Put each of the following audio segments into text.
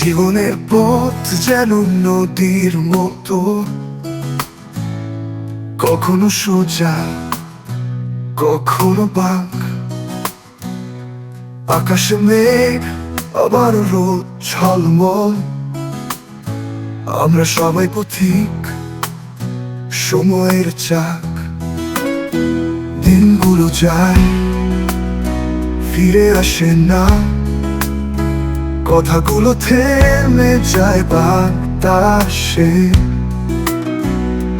জীবনের পথ যেন নদীর মতো, কখনো সোজা কখনো বাঁক। আকাশে মেঘ আবার রোদ ঝলমল, আমরা সবাই পথিক সময়ের চাক। দিনগুলো যায় ফিরে আসে না, কথাগুলো থেমে যায় বাতাসে।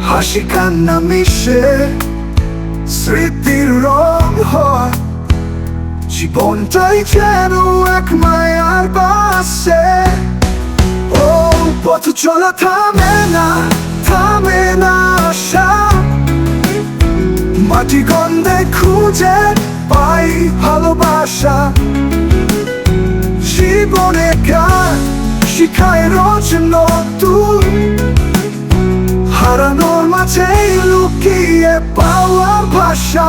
হাসি কান্না মিশে স্মৃতির রং হয়, জীবনটাই যেন এক মায়ার বাসে। ও পথ চলা থামে না, থামে না আশা। মাটি গন্ধে খুঁজে পাই ভালোবাসা। জীবনে গান শিখায় রোজ নতুন, হারানোর মাঝে লুকিয়ে পাওয়া ভাষা।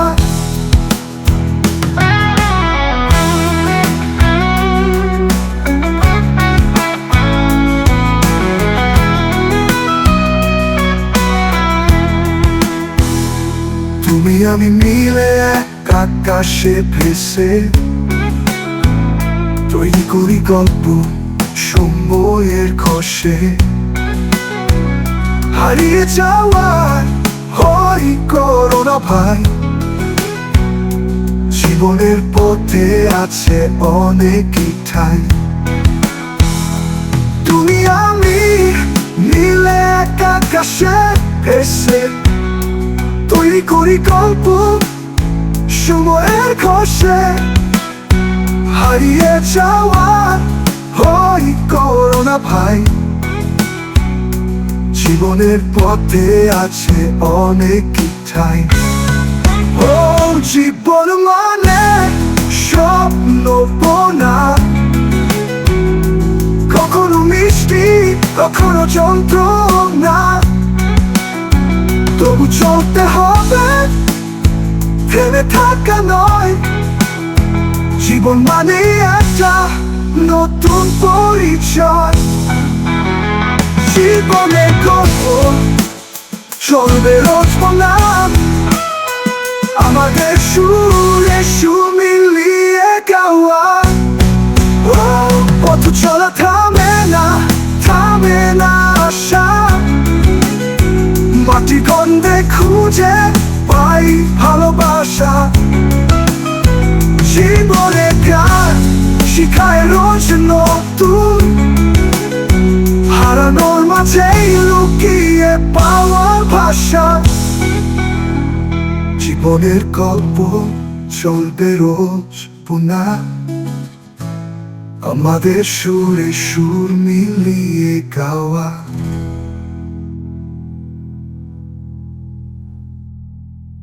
তুমি আমি মিলে এক আকাশে ভেসে তৈরি করি গল্প সময়ের খসে। হারিয়ে যাওয়ার হয় করোনা ভাই, জীবনের পথে আছে অনেকই ঠাই। তুমি আমি মিলে এক আকাশে ভেসে তৈরি করি গল্প সময়ের খসে। হারিয়ে যাওয়ার হয় করোনা ভাই, জীবনের পথে আছে অনেকই ঠাই। ও জীবন মানে স্বপ্ন বোনা, কখনো মিষ্টি কখনো যন্ত্রণা। তবু চলতে হবে, থেমে থাকা নয়। জীবন মানে একটা নতুন পরিচয়। জীবনের গল্প চলবে রোজ বললাম, আমাদের সুরে সুর মিলিয়ে গাওয়া। ও পথ চলা থামে না, থামে না আশা। মাটি গন্ধে খুঁজে পাই ভালোবাসা। জীবনে গান শিখায় রোজ নতুন, হারানোর মাঝে লুকিয়ে পাওয়ার ভাষা। জীবনের গল্প চলবে রোজ পুনা, আমাদের সুরে সুর মিলিয়ে গাওয়া।